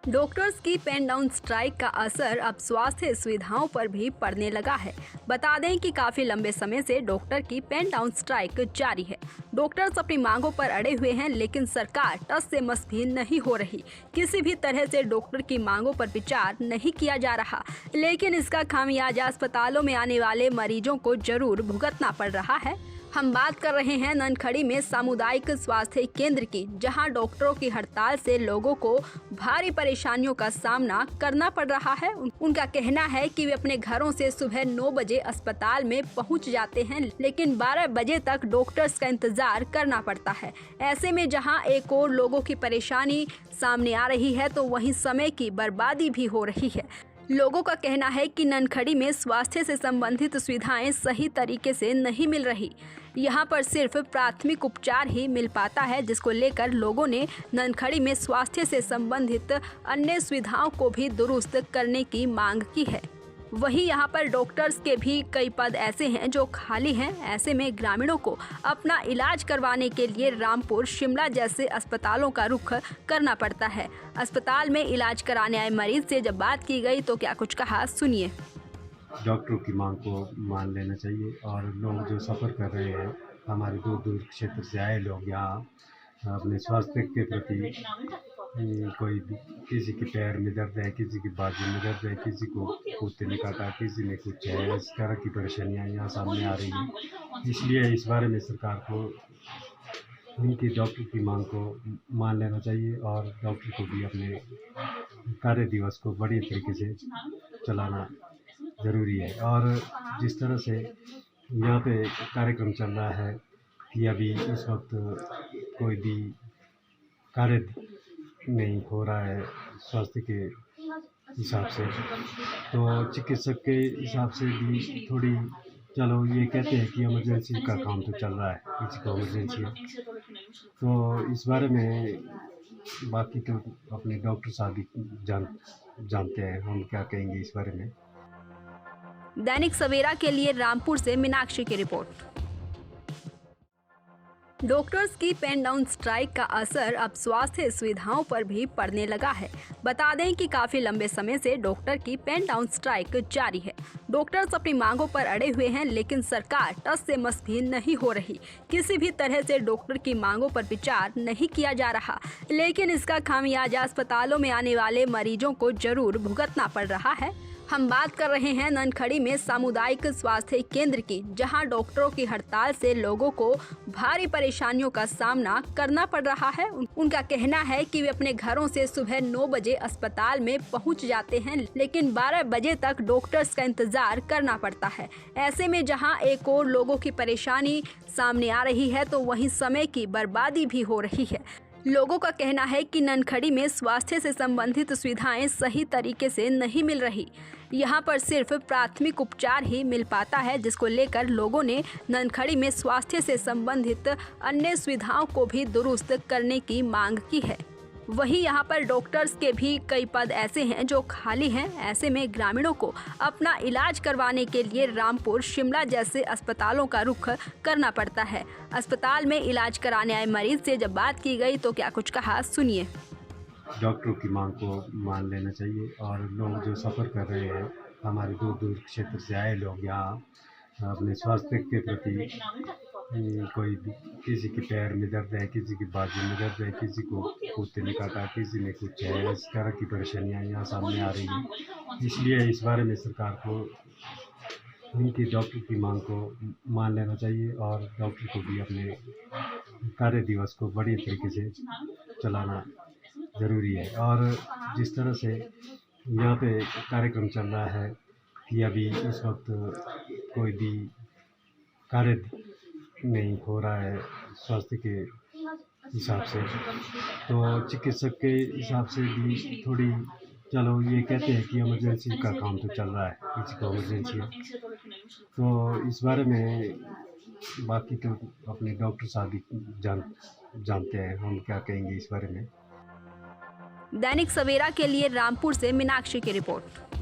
Doctors की pen down strike का असर अब स्वास्थ्य सुविधाओं पर भी पड़ने लगा है। बता दें कि काफी लंबे समय से डॉक्टर की पेन डाउन स्ट्राइक जारी है। डॉक्टर्स अपनी मांगों पर अड़े हुए हैं, लेकिन सरकार टस से मस भी नहीं हो रही। किसी भी तरह से डॉक्टर की मांगों पर विचार नहीं किया जा रहा, लेकिन इसका खामियाजा अस्पतालों में आने वाले मरीजों को जरूर भुगतना पड़ रहा है। हम बात कर रहे हैं ननखड़ी में सामुदायिक स्वास्थ्य केंद्र की, जहां डॉक्टरों की हड़ताल से लोगों को भारी परेशानियों का सामना करना पड़ रहा है। उनका कहना है कि वे अपने घरों से सुबह 9 बजे अस्पताल में पहुंच जाते हैं, लेकिन 12 बजे तक डॉक्टर्स का इंतजार करना पड़ता है। ऐसे में जहां एक और लोगों की परेशानी सामने आ रही है, तो वहीं समय की बर्बादी भी हो रही है। लोगों का कहना है कि ननखड़ी में स्वास्थ्य से संबंधित सुविधाएं सही तरीके से नहीं मिल रही। यहां पर सिर्फ प्राथमिक उपचार ही मिल पाता है, जिसको लेकर लोगों ने ननखड़ी में स्वास्थ्य से संबंधित अन्य सुविधाओं को भी दुरुस्त करने की मांग की है। वहीं यहां पर डॉक्टर्स के भी कई पद ऐसे हैं जो खाली हैं। ऐसे में ग्रामीणों को अपना इलाज करवाने के लिए रामपुर, शिमला जैसे अस्पतालों का रुख करना पड़ता है। अस्पताल में इलाज कराने आए मरीज से जब बात की गई तो क्या कुछ कहा, सुनिए। डॉक्टरों की मांग को मान लेना चाहिए और लोग जो सफ़र कर रहे हैं, हमारे दूर दूर क्षेत्र से आए लोग यहाँ अपने स्वास्थ्य के प्रति कोई भी, किसी के पैर में दर्द है, किसी की बाजू में दर्द है, किसी को कुत्ते ने काटा, किसी में कुछ है, इस तरह की परेशानियाँ यहाँ सामने आ रही हैं। इसलिए इस बारे में सरकार को उनकी डॉक्टर की मांग को मान लेना चाहिए और डॉक्टर को भी अपने कार्य दिवस को बढ़िया तरीके से चलाना ज़रूरी है। और जिस तरह से यहाँ पे कार्यक्रम चल रहा है कि अभी इस वक्त कोई भी कार्य नहीं हो रहा है स्वास्थ्य के हिसाब से, तो चिकित्सक के हिसाब से भी थोड़ी, चलो ये कहते हैं कि इमरजेंसी का काम तो चल रहा है, किसी को इमरजेंसी है, तो इस बारे में बाकी तो अपने डॉक्टर साहब भी जानते हैं हम क्या कहेंगे इस बारे में। दैनिक सवेरा के लिए रामपुर से मीनाक्षी की रिपोर्ट। डॉक्टर्स की पेन डाउन स्ट्राइक का असर अब स्वास्थ्य सुविधाओं पर भी पड़ने लगा है। बता दें कि काफी लंबे समय से डॉक्टर की पेन डाउन स्ट्राइक जारी है। डॉक्टर्स अपनी मांगों पर अड़े हुए हैं, लेकिन सरकार टस से मस भी नहीं हो रही। किसी भी तरह से डॉक्टर की मांगों पर विचार नहीं किया जा रहा, लेकिन इसका खामियाजा अस्पतालों में आने वाले मरीजों को जरूर भुगतना पड़ रहा है। हम बात कर रहे हैं ननखड़ी में सामुदायिक स्वास्थ्य केंद्र की, जहां डॉक्टरों की हड़ताल से लोगों को भारी परेशानियों का सामना करना पड़ रहा है। उनका कहना है कि वे अपने घरों से सुबह 9 बजे अस्पताल में पहुंच जाते हैं, लेकिन 12 बजे तक डॉक्टर्स का इंतजार करना पड़ता है। ऐसे में जहां एक और लोगों की परेशानी सामने आ रही है, तो वहीं समय की बर्बादी भी हो रही है। लोगों का कहना है कि ननखड़ी में स्वास्थ्य से संबंधित सुविधाएं सही तरीके से नहीं मिल रही। यहां पर सिर्फ प्राथमिक उपचार ही मिल पाता है, जिसको लेकर लोगों ने ननखड़ी में स्वास्थ्य से संबंधित अन्य सुविधाओं को भी दुरुस्त करने की मांग की है। वहीं यहां पर डॉक्टर्स के भी कई पद ऐसे हैं जो खाली हैं। ऐसे में ग्रामीणों को अपना इलाज करवाने के लिए रामपुर, शिमला जैसे अस्पतालों का रुख करना पड़ता है। अस्पताल में इलाज कराने आए मरीज से जब बात की गई तो क्या कुछ कहा, सुनिए। डॉक्टरों की मांग को मान लेना चाहिए और लोग जो सफ़र कर रहे हैं, हमारे दूर दूर क्षेत्र से आए लोग यहाँ अपने स्वास्थ्य के प्रति कोई भी, किसी के पैर में दर्द है, किसी की बाजू में दर्द है, किसी को कुत्ते ने काटा, किसी में कुछ है, इस तरह की परेशानियाँ यहाँ सामने आ रही हैं। इसलिए इस बारे में सरकार को उनकी डॉक्टर की मांग को मान लेना चाहिए और डॉक्टर को भी अपने कार्य दिवस को बढ़िया तरीके से चलाना ज़रूरी है। और जिस तरह से यहाँ पे कार्यक्रम चल रहा है कि अभी इस वक्त कोई भी कार्य नहीं हो रहा है स्वास्थ्य के हिसाब से, तो चिकित्सक के हिसाब से भी थोड़ी, चलो ये कहते हैं कि इमरजेंसी का काम तो चल रहा है, किसी को इमरजेंसी है, तो इस बारे में बाकी तो अपने डॉक्टर साहब भी जानते हैं हम क्या कहेंगे इस बारे में। दैनिक सवेरा के लिए रामपुर से मीनाक्षी की रिपोर्ट।